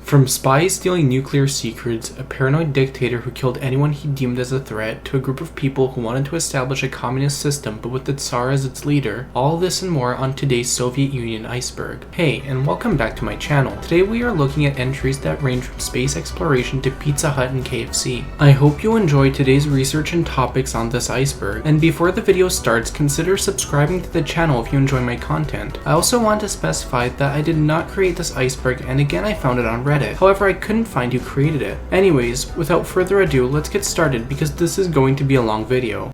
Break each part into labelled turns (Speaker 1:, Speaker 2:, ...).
Speaker 1: From spies stealing nuclear secrets, a paranoid dictator who killed anyone he deemed as a threat, to a group of people who wanted to establish a communist system but with the Tsar as its leader, all this and more on today's Soviet Union Iceberg. Hey, and welcome back to my channel. Today we are looking at entries that range from space exploration to Pizza Hut and KFC. I hope you enjoy today's research and topics on this iceberg, and before the video starts, consider subscribing to the channel if you enjoy my content. I also want to specify that I did not create this iceberg, and again I found it on Reddit. However, I couldn't find who created it. Anyways, without further ado, let's get started because this is going to be a long video.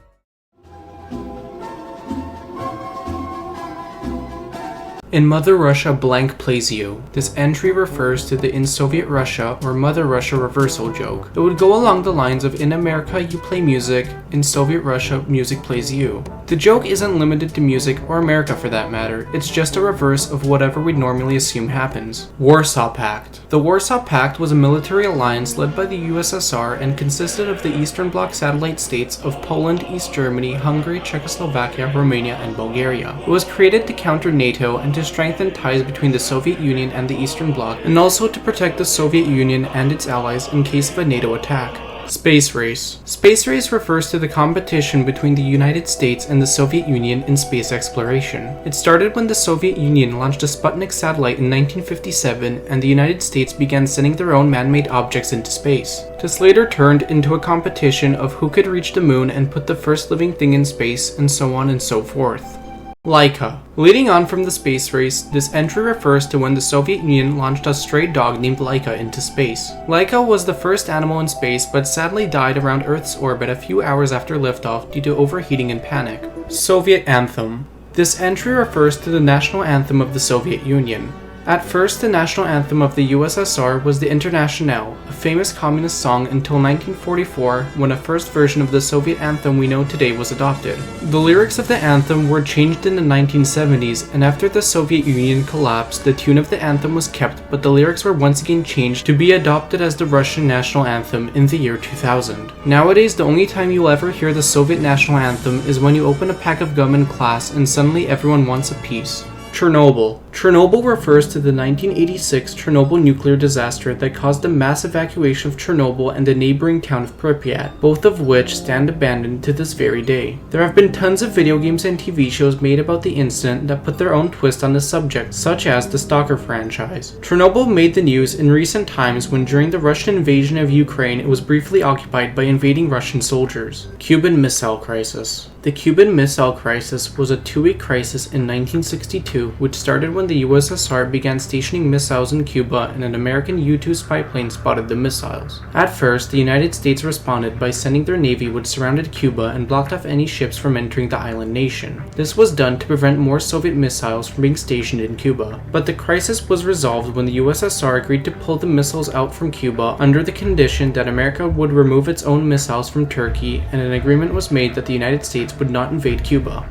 Speaker 1: In Mother Russia blank plays you. This entry refers to the In Soviet Russia or Mother Russia reversal joke. It would go along the lines of In America you play music, in Soviet Russia music plays you. The joke isn't limited to music or America for that matter, it's just a reverse of whatever we'd normally assume happens. Warsaw Pact. The Warsaw Pact was a military alliance led by the USSR and consisted of the Eastern Bloc satellite states of Poland, East Germany, Hungary, Czechoslovakia, Romania, and Bulgaria. It was created to counter NATO and to strengthen ties between the Soviet Union and the Eastern Bloc, and also to protect the Soviet Union and its allies in case of a NATO attack. Space Race. Space Race refers to the competition between the United States and the Soviet Union in space exploration. It started when the Soviet Union launched a Sputnik satellite in 1957 and the United States began sending their own man-made objects into space. This later turned into a competition of who could reach the moon and put the first living thing in space, and so on and so forth. Laika. Leading on from the space race, this entry refers to when the Soviet Union launched a stray dog named Laika into space. Laika was the first animal in space but sadly died around Earth's orbit a few hours after liftoff due to overheating and panic. Soviet Anthem. This entry refers to the national anthem of the Soviet Union. At first, the national anthem of the USSR was the Internationale, a famous communist song until 1944 when a first version of the Soviet anthem we know today was adopted. The lyrics of the anthem were changed in the 1970s, and after the Soviet Union collapsed, the tune of the anthem was kept but the lyrics were once again changed to be adopted as the Russian national anthem in the year 2000. Nowadays, the only time you'll ever hear the Soviet national anthem is when you open a pack of gum in class and suddenly everyone wants a piece. Chernobyl. Chernobyl refers to the 1986 Chernobyl nuclear disaster that caused a mass evacuation of Chernobyl and the neighboring town of Pripyat, both of which stand abandoned to this very day. There have been tons of video games and TV shows made about the incident that put their own twist on the subject, such as the Stalker franchise. Chernobyl made the news in recent times when during the Russian invasion of Ukraine it was briefly occupied by invading Russian soldiers. Cuban Missile Crisis. The Cuban Missile Crisis was a two-week crisis in 1962 which started when the USSR began stationing missiles in Cuba and an American U-2 spy plane spotted the missiles. At first, the United States responded by sending their navy which surrounded Cuba and blocked off any ships from entering the island nation. This was done to prevent more Soviet missiles from being stationed in Cuba. But the crisis was resolved when the USSR agreed to pull the missiles out from Cuba under the condition that America would remove its own missiles from Turkey, and an agreement was made that the United States would not invade Cuba.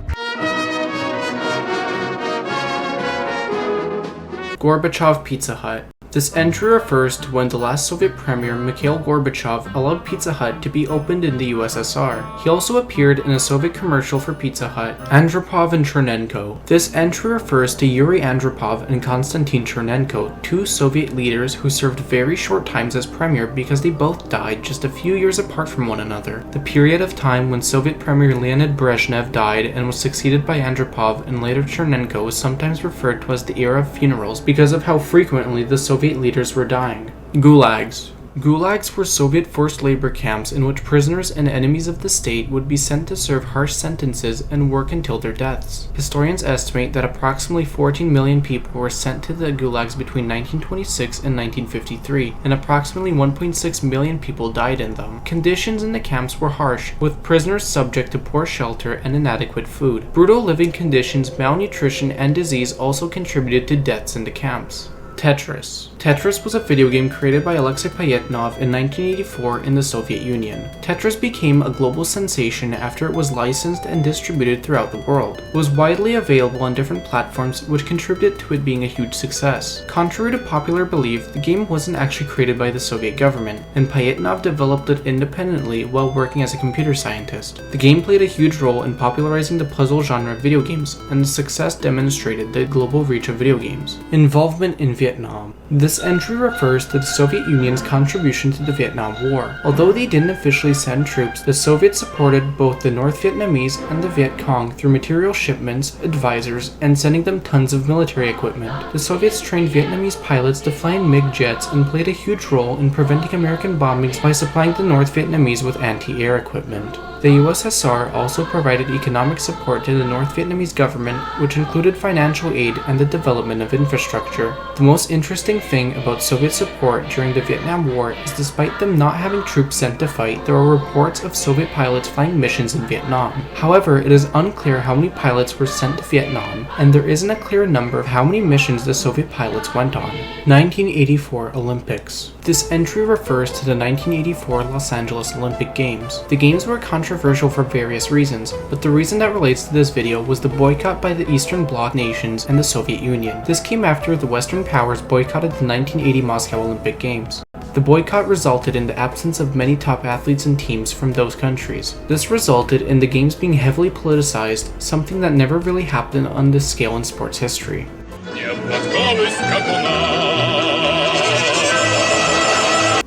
Speaker 1: Gorbachev Pizza Hut. This entry refers to when the last Soviet Premier Mikhail Gorbachev allowed Pizza Hut to be opened in the USSR. He also appeared in a Soviet commercial for Pizza Hut, Andropov and Chernenko. This entry refers to Yuri Andropov and Konstantin Chernenko, two Soviet leaders who served very short times as premier because they both died just a few years apart from one another. The period of time when Soviet Premier Leonid Brezhnev died and was succeeded by Andropov and later Chernenko is sometimes referred to as the era of funerals because of how frequently the Soviet leaders were dying. Gulags. Gulags were Soviet forced labor camps in which prisoners and enemies of the state would be sent to serve harsh sentences and work until their deaths. Historians estimate that approximately 14 million people were sent to the gulags between 1926 and 1953, and approximately 1.6 million people died in them. Conditions in the camps were harsh, with prisoners subject to poor shelter and inadequate food. Brutal living conditions, malnutrition, and disease also contributed to deaths in the camps. Tetris. Tetris was a video game created by Alexei Payetnov in 1984 in the Soviet Union. Tetris became a global sensation after it was licensed and distributed throughout the world. It was widely available on different platforms, which contributed to it being a huge success. Contrary to popular belief, the game wasn't actually created by the Soviet government, and Payetnov developed it independently while working as a computer scientist. The game played a huge role in popularizing the puzzle genre of video games, and the success demonstrated the global reach of video games. Involvement in Vietnam. Vietnam. This entry refers to the Soviet Union's contribution to the Vietnam War. Although they didn't officially send troops, the Soviets supported both the North Vietnamese and the Viet Cong through material shipments, advisors, and sending them tons of military equipment. The Soviets trained Vietnamese pilots to fly in MiG jets and played a huge role in preventing American bombings by supplying the North Vietnamese with anti-air equipment. The USSR also provided economic support to the North Vietnamese government, which included financial aid and the development of infrastructure. The most interesting thing about Soviet support during the Vietnam War is despite them not having troops sent to fight, there are reports of Soviet pilots flying missions in Vietnam. However, it is unclear how many pilots were sent to Vietnam, and there isn't a clear number of how many missions the Soviet pilots went on. 1984 Olympics. This entry refers to the 1984 Los Angeles Olympic Games. The games were controversial for various reasons, but the reason that relates to this video was the boycott by the Eastern Bloc nations and the Soviet Union. This came after the Western powers boycotted the 1980 Moscow Olympic Games. The boycott resulted in the absence of many top athletes and teams from those countries. This resulted in the games being heavily politicized, something that never really happened on this scale in sports history.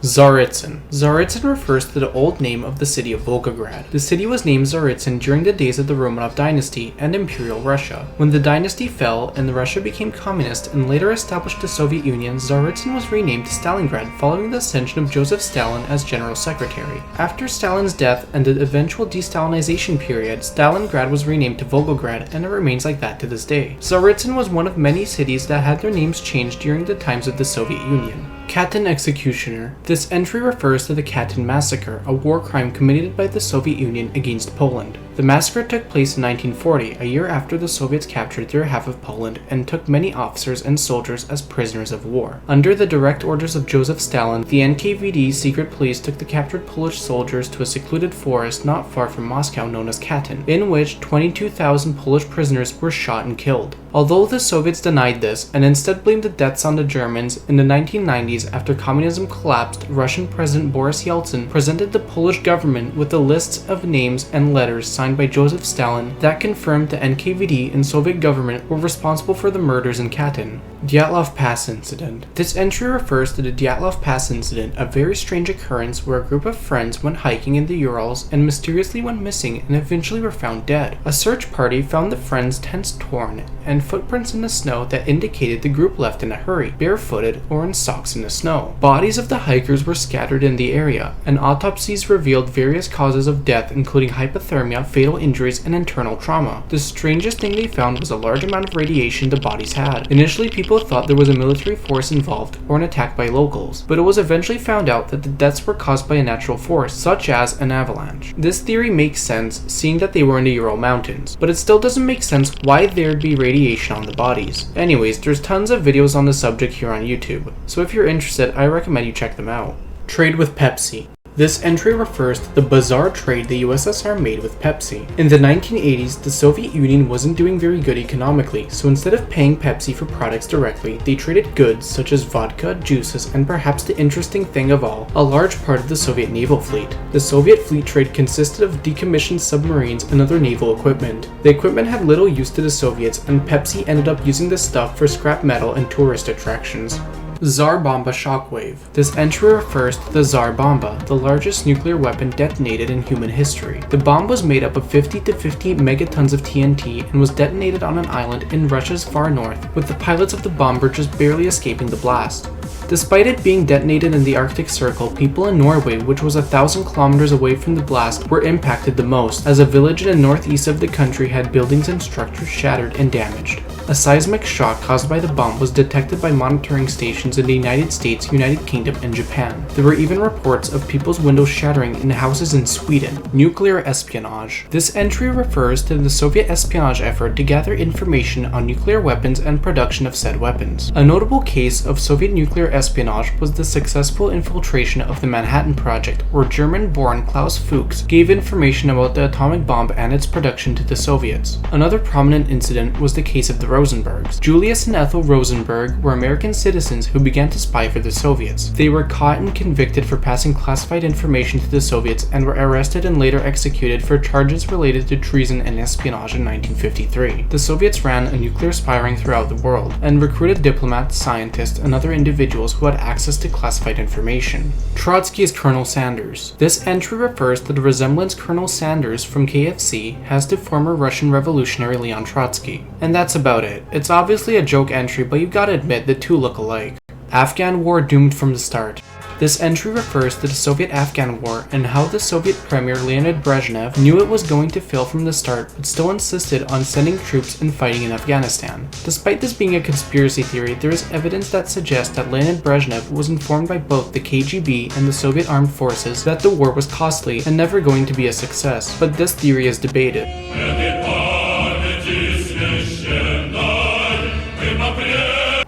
Speaker 1: Tsaritsyn. Tsaritsyn refers to the old name of the city of Volgograd. The city was named Tsaritsyn during the days of the Romanov dynasty and Imperial Russia. When the dynasty fell and Russia became communist and later established the Soviet Union, Tsaritsyn was renamed to Stalingrad following the ascension of Joseph Stalin as general secretary. After Stalin's death and the eventual de-Stalinization period, Stalingrad was renamed to Volgograd, and it remains like that to this day. Tsaritsyn was one of many cities that had their names changed during the times of the Soviet Union. Katyn Executioner. This entry refers to the Katyn Massacre, a war crime committed by the Soviet Union against Poland. The massacre took place in 1940, a year after the Soviets captured their half of Poland and took many officers and soldiers as prisoners of war. Under the direct orders of Joseph Stalin, the NKVD secret police took the captured Polish soldiers to a secluded forest not far from Moscow known as Katyn, in which 22,000 Polish prisoners were shot and killed. Although the Soviets denied this and instead blamed the deaths on the Germans, in the 1990s, after communism collapsed, Russian President Boris Yeltsin presented the Polish government with a list of names and letters signed by Joseph Stalin that confirmed the NKVD and Soviet government were responsible for the murders in Katyn. Dyatlov Pass Incident. This entry refers to the Dyatlov Pass Incident, a very strange occurrence where a group of friends went hiking in the Urals and mysteriously went missing and eventually were found dead. A search party found the friends' tents torn and footprints in the snow that indicated the group left in a hurry, barefooted or in socks in the snow. Bodies of the hikers were scattered in the area, and autopsies revealed various causes of death including hypothermia, fatal injuries, and internal trauma. The strangest thing they found was a large amount of radiation the bodies had. Initially, people thought there was a military force involved or an attack by locals, but it was eventually found out that the deaths were caused by a natural force, such as an avalanche. This theory makes sense, seeing that they were in the Ural Mountains, but it still doesn't make sense why there'd be radiation on the bodies. Anyways, there's tons of videos on the subject here on YouTube, so if you're interested, I recommend you check them out. Trade with Pepsi. This entry refers to the bizarre trade the USSR made with Pepsi. In the 1980s, the Soviet Union wasn't doing very good economically, so instead of paying Pepsi for products directly, they traded goods such as vodka, juices, and perhaps the interesting thing of all, a large part of the Soviet naval fleet. The Soviet fleet trade consisted of decommissioned submarines and other naval equipment. The equipment had little use to the Soviets, and Pepsi ended up using the stuff for scrap metal and tourist attractions. Tsar Bomba Shockwave. This entry refers to the Tsar Bomba, the largest nuclear weapon detonated in human history. The bomb was made up of 50 to 58 megatons of TNT and was detonated on an island in Russia's far north, with the pilots of the bomber just barely escaping the blast. Despite it being detonated in the Arctic Circle, people in Norway, which was 1,000 kilometers away from the blast, were impacted the most, as a village in the northeast of the country had buildings and structures shattered and damaged. A seismic shock caused by the bomb was detected by monitoring stations in the United States, United Kingdom, and Japan. There were even reports of people's windows shattering in houses in Sweden. Nuclear espionage. This entry refers to the Soviet espionage effort to gather information on nuclear weapons and production of said weapons. A notable case of Soviet nuclear nuclear espionage was the successful infiltration of the Manhattan Project, where German-born Klaus Fuchs gave information about the atomic bomb and its production to the Soviets. Another prominent incident was the case of the Rosenbergs. Julius and Ethel Rosenberg were American citizens who began to spy for the Soviets. They were caught and convicted for passing classified information to the Soviets and were arrested and later executed for charges related to treason and espionage in 1953. The Soviets ran a nuclear spy ring throughout the world and recruited diplomats, scientists, and other individuals who had access to classified information. Trotsky is Colonel Sanders. This entry refers to the resemblance Colonel Sanders from KFC has to former Russian revolutionary Leon Trotsky. And that's about it. It's obviously a joke entry, but you've got to admit the two look alike. Afghan War doomed from the start. This entry refers to the Soviet-Afghan War and how the Soviet Premier Leonid Brezhnev knew it was going to fail from the start but still insisted on sending troops and fighting in Afghanistan. Despite this being a conspiracy theory, there is evidence that suggests that Leonid Brezhnev was informed by both the KGB and the Soviet armed forces that the war was costly and never going to be a success, but this theory is debated.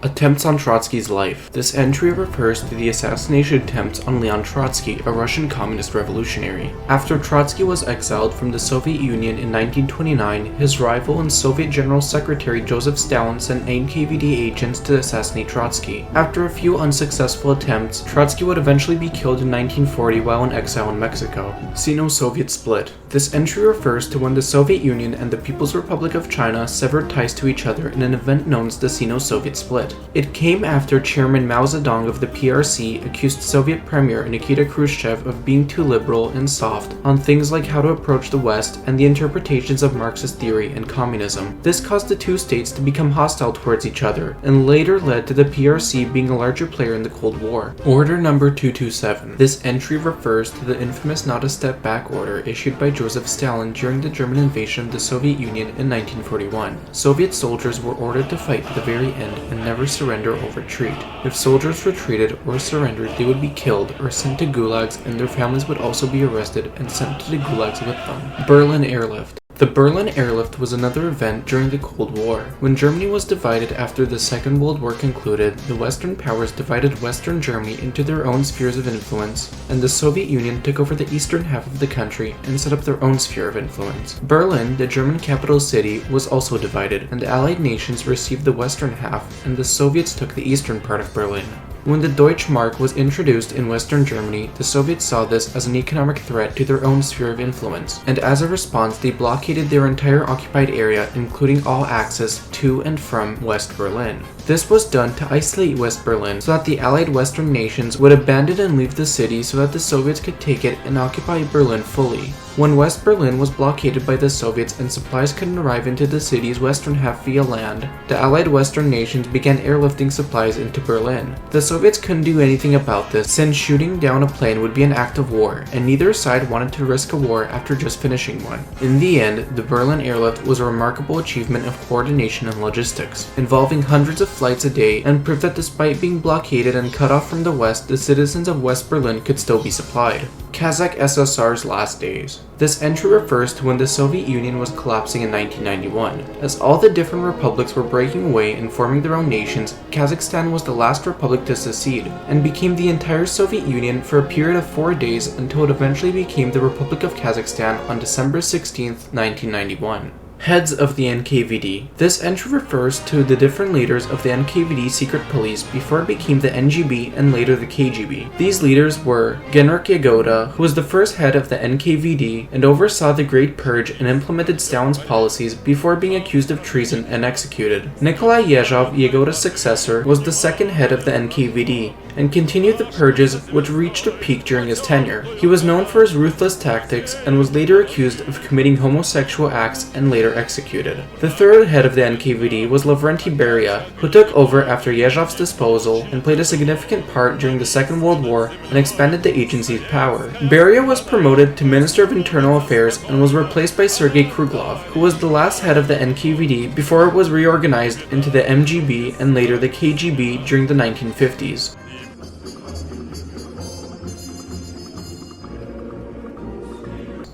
Speaker 1: Attempts on Trotsky's life. This entry refers to the assassination attempts on Leon Trotsky, a Russian communist revolutionary. After Trotsky was exiled from the Soviet Union in 1929, his rival and Soviet General Secretary Joseph Stalin sent NKVD agents to assassinate Trotsky. After a few unsuccessful attempts, Trotsky would eventually be killed in 1940 while in exile in Mexico. Sino-Soviet split. This entry refers to when the Soviet Union and the People's Republic of China severed ties to each other in an event known as the Sino-Soviet split. It came after Chairman Mao Zedong of the PRC accused Soviet Premier Nikita Khrushchev of being too liberal and soft on things like how to approach the West and the interpretations of Marxist theory and communism. This caused the two states to become hostile towards each other, and later led to the PRC being a larger player in the Cold War. Order number 227. This entry refers to the infamous not a step back order issued by Joseph Stalin during the German invasion of the Soviet Union in 1941. Soviet soldiers were ordered to fight to the very end and never surrender or retreat. If soldiers retreated or surrendered, they would be killed or sent to gulags, and their families would also be arrested and sent to the gulags with them. Berlin Airlift. The Berlin Airlift was another event during the Cold War. When Germany was divided after the Second World War concluded, the Western powers divided Western Germany into their own spheres of influence, and the Soviet Union took over the eastern half of the country and set up their own sphere of influence. Berlin, the German capital city, was also divided, and the Allied nations received the western half, and the Soviets took the eastern part of Berlin. When the Deutsche Mark was introduced in Western Germany, the Soviets saw this as an economic threat to their own sphere of influence, and as a response they blockaded their entire occupied area, including all access to and from West Berlin. This was done to isolate West Berlin so that the Allied Western nations would abandon and leave the city so that the Soviets could take it and occupy Berlin fully. When West Berlin was blockaded by the Soviets and supplies couldn't arrive into the city's western half via land, the Allied Western nations began airlifting supplies into Berlin. The Soviets couldn't do anything about this, since shooting down a plane would be an act of war, and neither side wanted to risk a war after just finishing one. In the end, the Berlin airlift was a remarkable achievement of coordination and logistics, involving hundreds of flights a day, and proved that despite being blockaded and cut off from the West, the citizens of West Berlin could still be supplied. Kazakh SSR's last days. This entry refers to when the Soviet Union was collapsing in 1991. As all the different republics were breaking away and forming their own nations, Kazakhstan was the last republic to secede, and became the entire Soviet Union for a period of 4 days until it eventually became the Republic of Kazakhstan on December 16, 1991. Heads of the NKVD. This entry refers to the different leaders of the NKVD secret police before it became the NGB and later the KGB. These leaders were Genrikh Yagoda, who was the first head of the NKVD and oversaw the Great Purge and implemented Stalin's policies before being accused of treason and executed. Nikolai Yezhov, Yagoda's successor, was the second head of the NKVD and continued the purges, which reached a peak during his tenure. He was known for his ruthless tactics and was later accused of committing homosexual acts and later executed. The third head of the NKVD was Lavrentiy Beria, who took over after Yezhov's disposal and played a significant part during the Second World War and expanded the agency's power. Beria was promoted to Minister of Internal Affairs and was replaced by Sergei Kruglov, who was the last head of the NKVD before it was reorganized into the MGB and later the KGB during the 1950s.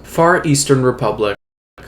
Speaker 1: Far Eastern Republic.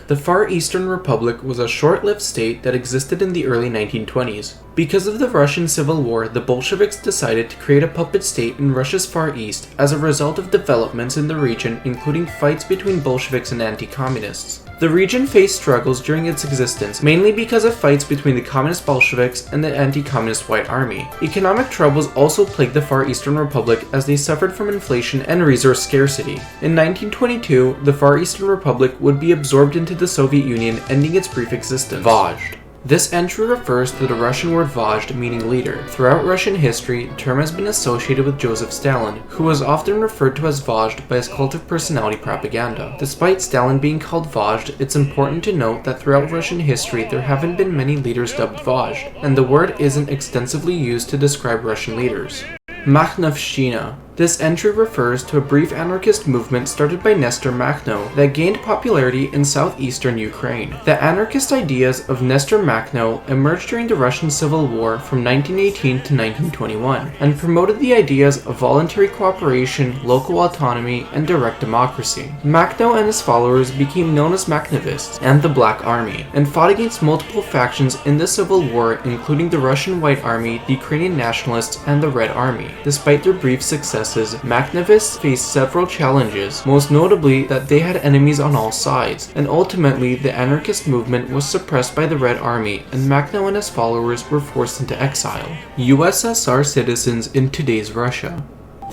Speaker 1: The Far Eastern Republic was a short-lived state that existed in the early 1920s. Because of the Russian Civil War, the Bolsheviks decided to create a puppet state in Russia's Far East as a result of developments in the region, including fights between Bolsheviks and anti-communists. The region faced struggles during its existence, mainly because of fights between the communist Bolsheviks and the anti-communist White Army. Economic troubles also plagued the Far Eastern Republic as they suffered from inflation and resource scarcity. In 1922, the Far Eastern Republic would be absorbed into the Soviet Union, ending its brief existence. Vazd. This entry refers to the Russian word vazd, meaning leader. Throughout Russian history, the term has been associated with Joseph Stalin, who was often referred to as vazd by his cult of personality propaganda. Despite Stalin being called vazd, it's important to note that throughout Russian history there haven't been many leaders dubbed vazd, and the word isn't extensively used to describe Russian leaders. Makhnovshchina. This entry refers to a brief anarchist movement started by Nestor Makhno that gained popularity in southeastern Ukraine. The anarchist ideas of Nestor Makhno emerged during the Russian Civil War from 1918 to 1921 and promoted the ideas of voluntary cooperation, local autonomy, and direct democracy. Makhno and his followers became known as Makhnovists and the Black Army, and fought against multiple factions in the Civil War, including the Russian White Army, the Ukrainian Nationalists, and the Red Army. Despite their brief success, Makhnovists faced several challenges, most notably that they had enemies on all sides, and ultimately the anarchist movement was suppressed by the Red Army, and Makhno and his followers were forced into exile. USSR citizens in today's Russia.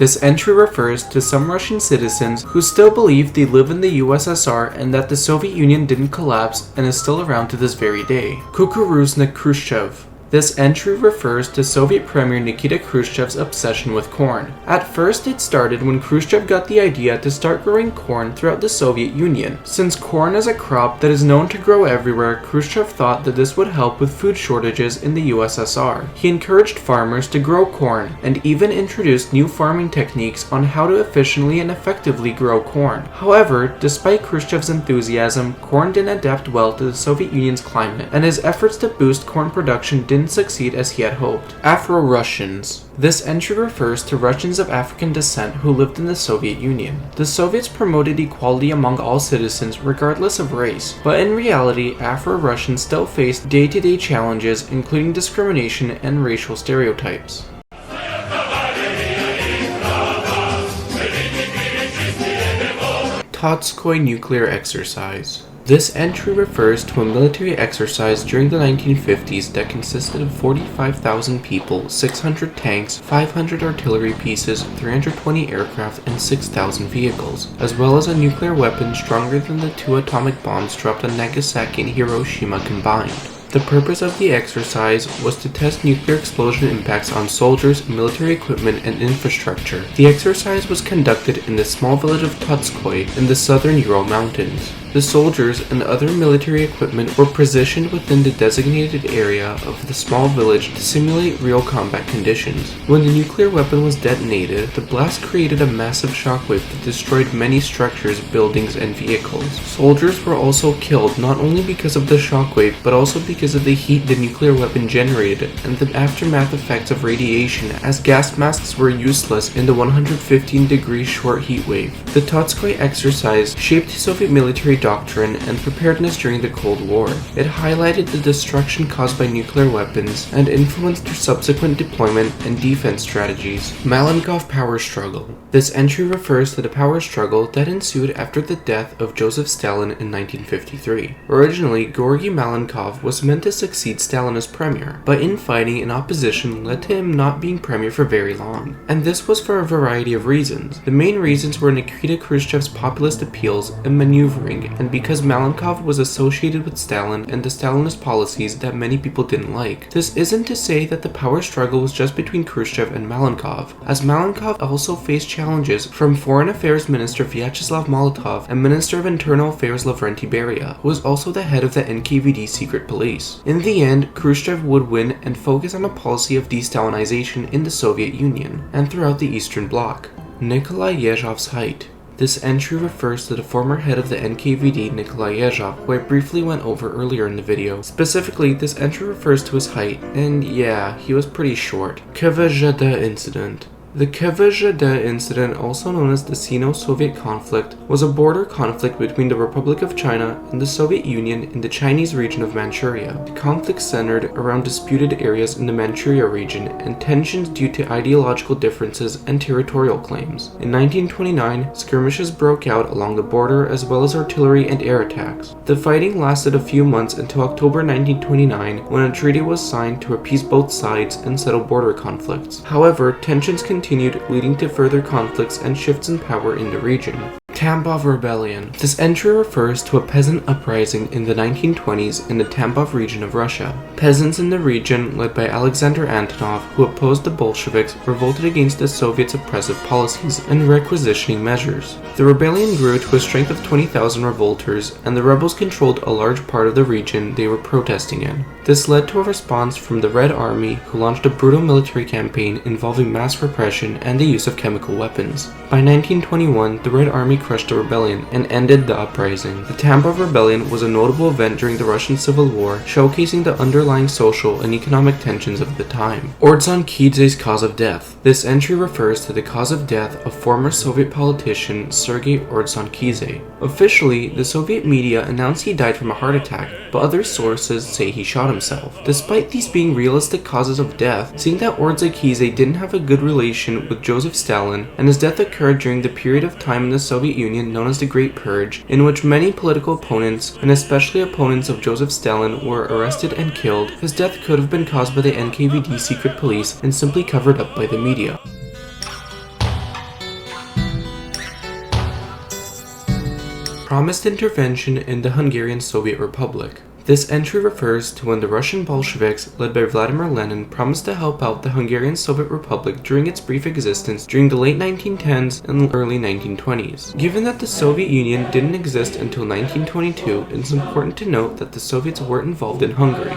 Speaker 1: This entry refers to some Russian citizens who still believe they live in the USSR and that the Soviet Union didn't collapse and is still around to this very day. Kukuruznik Khrushchev. This entry refers to Soviet Premier Nikita Khrushchev's obsession with corn. At first, it started when Khrushchev got the idea to start growing corn throughout the Soviet Union. Since corn is a crop that is known to grow everywhere, Khrushchev thought that this would help with food shortages in the USSR. He encouraged farmers to grow corn and even introduced new farming techniques on how to efficiently and effectively grow corn. However, despite Khrushchev's enthusiasm, corn didn't adapt well to the Soviet Union's climate, and his efforts to boost corn production didn't succeed as he had hoped. Afro-Russians. This entry refers to Russians of African descent who lived in the Soviet Union. The Soviets promoted equality among all citizens regardless of race, but in reality, Afro-Russians still faced day-to-day challenges including discrimination and racial stereotypes. Tatskoy nuclear exercise. This entry refers to a military exercise during the 1950s that consisted of 45,000 people, 600 tanks, 500 artillery pieces, 320 aircraft, and 6,000 vehicles, as well as a nuclear weapon stronger than the 2 atomic bombs dropped on Nagasaki and Hiroshima combined. The purpose of the exercise was to test nuclear explosion impacts on soldiers, military equipment, and infrastructure. The exercise was conducted in the small village of Tatskoy in the southern Ural Mountains. The soldiers and other military equipment were positioned within the designated area of the small village to simulate real combat conditions. When the nuclear weapon was detonated, the blast created a massive shockwave that destroyed many structures, buildings, and vehicles. Soldiers were also killed not only because of the shockwave, but also because of the heat the nuclear weapon generated and the aftermath effects of radiation, as gas masks were useless in the 115-degree short heat wave. The Tatskoy exercise shaped Soviet military doctrine and preparedness during the Cold War. It highlighted the destruction caused by nuclear weapons and influenced their subsequent deployment and defense strategies. Malenkov power struggle. This entry refers to the power struggle that ensued after the death of Joseph Stalin in 1953. Originally, Georgy Malenkov was meant to succeed Stalin as premier, but infighting and opposition led to him not being premier for very long. And this was for a variety of reasons. The main reasons were Nikita Khrushchev's populist appeals and maneuvering, and because Malenkov was associated with Stalin and the Stalinist policies that many people didn't like. This isn't to say that the power struggle was just between Khrushchev and Malenkov, as Malenkov also faced challenges from Foreign Affairs Minister Vyacheslav Molotov and Minister of Internal Affairs Lavrenti Beria, who was also the head of the NKVD secret police. In the end, Khrushchev would win and focus on a policy of de-Stalinization in the Soviet Union and throughout the Eastern Bloc. Nikolai Yezhov's height. This entry refers to the former head of the NKVD, Nikolai Yezhov, who I briefly went over earlier in the video. Specifically, this entry refers to his height, and yeah, he was pretty short. KVZD incident. The KVŽD incident, also known as the Sino-Soviet conflict, was a border conflict between the Republic of China and the Soviet Union in the Chinese region of Manchuria. The conflict centered around disputed areas in the Manchuria region and tensions due to ideological differences and territorial claims. In 1929, skirmishes broke out along the border as well as artillery and air attacks. The fighting lasted a few months until October 1929, when a treaty was signed to appease both sides and settle border conflicts. However, tensions continued, leading to further conflicts and shifts in power in the region. Tambov Rebellion. This entry refers to a peasant uprising in the 1920s in the Tambov region of Russia. Peasants in the region, led by Alexander Antonov, who opposed the Bolsheviks, revolted against the Soviets' oppressive policies and requisitioning measures. The rebellion grew to a strength of 20,000 revolters, and the rebels controlled a large part of the region they were protesting in. This led to a response from the Red Army, who launched a brutal military campaign involving mass repression and the use of chemical weapons. By 1921, the Red Army crushed the rebellion and ended the uprising. The Tambov Rebellion was a notable event during the Russian Civil War, showcasing the underlying social and economic tensions of the time. Ordzhonikidze's cause of death. This entry refers to the cause of death of former Soviet politician Sergei Ordzhonikidze. Officially, the Soviet media announced he died from a heart attack, but other sources say he shot himself. Despite these being realistic causes of death, seeing that Ordzhonikidze didn't have a good relation with Joseph Stalin, and his death occurred during the period of time in the Soviet Union known as the Great Purge, in which many political opponents, and especially opponents of Joseph Stalin, were arrested and killed, his death could have been caused by the NKVD secret police and simply covered up by the media. Promised intervention in the Hungarian Soviet Republic. This entry refers to when the Russian Bolsheviks, led by Vladimir Lenin, promised to help out the Hungarian Soviet Republic during its brief existence during the late 1910s and early 1920s. Given that the Soviet Union didn't exist until 1922, it's important to note that the Soviets weren't involved in Hungary.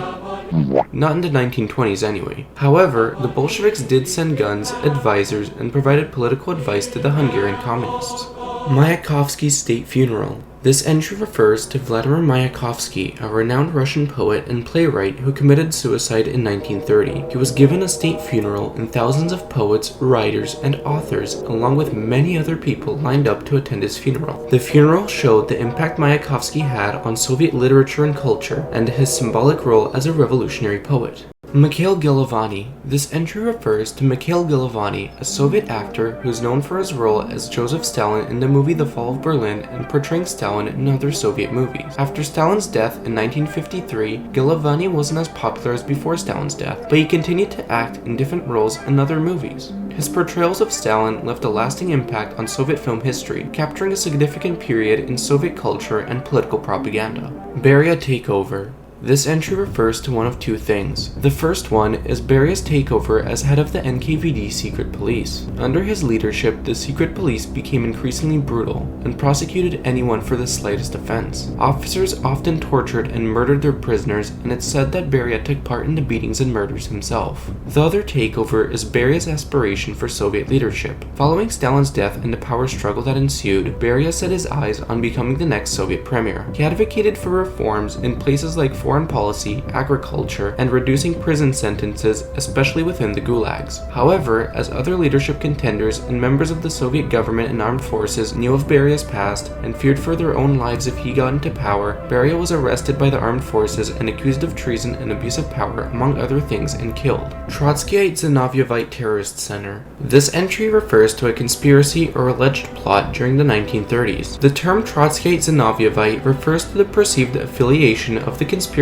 Speaker 1: Not in the 1920s anyway. However, the Bolsheviks did send guns, advisors, and provided political advice to the Hungarian communists. Mayakovsky's state funeral. This entry refers to Vladimir Mayakovsky, a renowned Russian poet and playwright who committed suicide in 1930. He was given a state funeral, and thousands of poets, writers, and authors, along with many other people, lined up to attend his funeral. The funeral showed the impact Mayakovsky had on Soviet literature and culture, and his symbolic role as a revolutionary poet. Mikhail Gilovany. This entry refers to Mikhail Gilovany, a Soviet actor who is known for his role as Joseph Stalin in the movie The Fall of Berlin and portraying Stalin in other Soviet movies. After Stalin's death in 1953, Gilovany wasn't as popular as before Stalin's death, but he continued to act in different roles in other movies. His portrayals of Stalin left a lasting impact on Soviet film history, capturing a significant period in Soviet culture and political propaganda. Beria takeover. This entry refers to one of two things. The first one is Beria's takeover as head of the NKVD secret police. Under his leadership, the secret police became increasingly brutal and prosecuted anyone for the slightest offense. Officers often tortured and murdered their prisoners, and it's said that Beria took part in the beatings and murders himself. The other takeover is Beria's aspiration for Soviet leadership. Following Stalin's death and the power struggle that ensued, Beria set his eyes on becoming the next Soviet premier. He advocated for reforms in places like foreign policy, agriculture, and reducing prison sentences, especially within the gulags. However, as other leadership contenders and members of the Soviet government and armed forces knew of Beria's past and feared for their own lives if he got into power, Beria was arrested by the armed forces and accused of treason and abuse of power, among other things, and killed. Trotskyite Zinovyevite Terrorist Center. This entry refers to a conspiracy or alleged plot during the 1930s. The term Trotskyite Zinovyevite refers to the perceived affiliation of the conspirators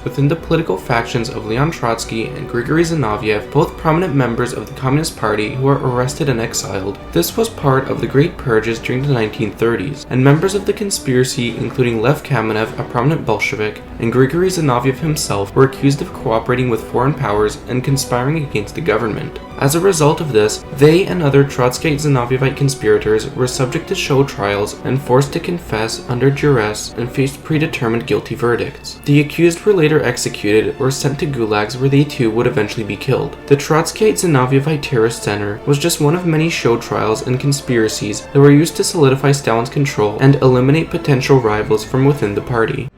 Speaker 1: within the political factions of Leon Trotsky and Grigory Zinoviev, both prominent members of the Communist Party who were arrested and exiled. This was part of the Great Purges during the 1930s, and members of the conspiracy, including Lev Kamenev, a prominent Bolshevik, and Grigory Zinoviev himself, were accused of cooperating with foreign powers and conspiring against the government. As a result of this, they and other Trotskyite Zinovievite conspirators were subject to show trials and forced to confess under duress and faced predetermined guilty verdicts. The accused were later executed or sent to gulags where they too would eventually be killed. The Trotskyite Zinovievite Terrorist Center was just one of many show trials and conspiracies that were used to solidify Stalin's control and eliminate potential rivals from within the party.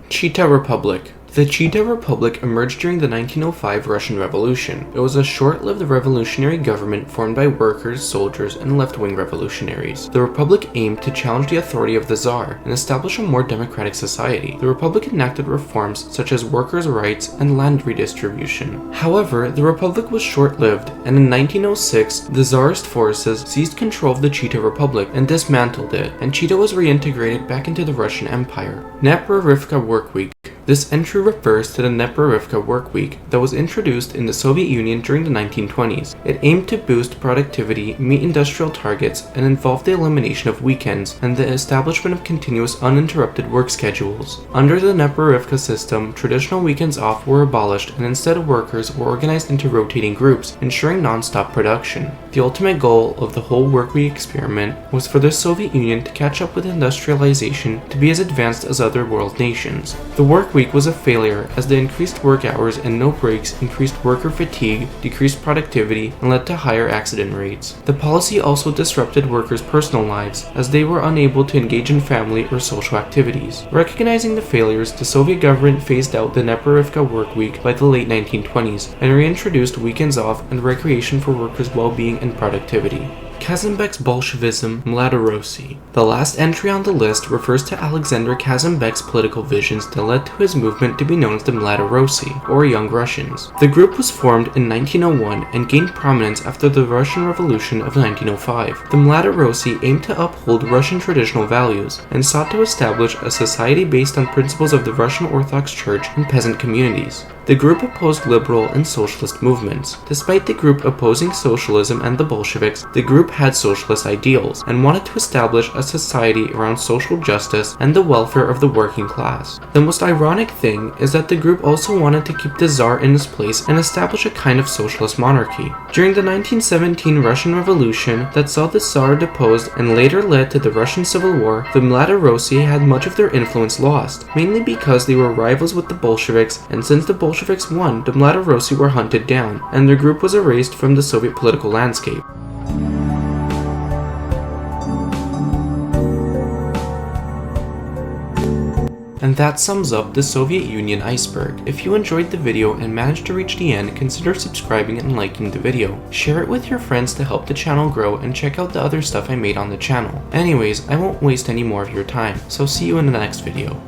Speaker 1: Chita Republic. The Cheetah Republic emerged during the 1905 Russian Revolution. It was a short-lived revolutionary government formed by workers, soldiers, and left-wing revolutionaries. The Republic aimed to challenge the authority of the Tsar and establish a more democratic society. The Republic enacted reforms such as workers' rights and land redistribution. However, the Republic was short-lived, and in 1906, the Tsarist forces seized control of the Cheetah Republic and dismantled it, and Cheetah was reintegrated back into the Russian Empire. Neprarivka Workweek. This entry refers to the Neprarivka Workweek that was introduced in the Soviet Union during the 1920s. It aimed to boost productivity, meet industrial targets, and involved the elimination of weekends and the establishment of continuous uninterrupted work schedules. Under the Neprarivka system, traditional weekends off were abolished and instead workers were organized into rotating groups, ensuring non-stop production. The ultimate goal of the whole workweek experiment was for the Soviet Union to catch up with industrialization to be as advanced as other world nations. The workweek was a failure as the increased work hours and no breaks increased worker fatigue, decreased productivity, and led to higher accident rates. The policy also disrupted workers' personal lives as they were unable to engage in family or social activities. Recognizing the failures, the Soviet government phased out the Neprarivka Workweek by the late 1920s and reintroduced weekends off and recreation for workers' well-being and productivity. Kazembek's Bolshevism, Mladoressi. The last entry on the list refers to Alexander Kazembek's political visions that led to his movement to be known as the Mladoressi, or Young Russians. The group was formed in 1901 and gained prominence after the Russian Revolution of 1905. The Mladoressi aimed to uphold Russian traditional values and sought to establish a society based on principles of the Russian Orthodox Church and peasant communities. The group opposed liberal and socialist movements. Despite the group opposing socialism and the Bolsheviks, the group had socialist ideals and wanted to establish a society around social justice and the welfare of the working class. The most ironic thing is that the group also wanted to keep the Tsar in his place and establish a kind of socialist monarchy. During the 1917 Russian Revolution that saw the Tsar deposed and later led to the Russian Civil War, the Mladoressi had much of their influence lost, mainly because they were rivals with the Bolsheviks, and since the Bolsheviks won, the Mladoressi were hunted down, and their group was erased from the Soviet political landscape. And that sums up the Soviet Union iceberg. If you enjoyed the video and managed to reach the end, consider subscribing and liking the video. Share it with your friends to help the channel grow and check out the other stuff I made on the channel. Anyways, I won't waste any more of your time, so see you in the next video.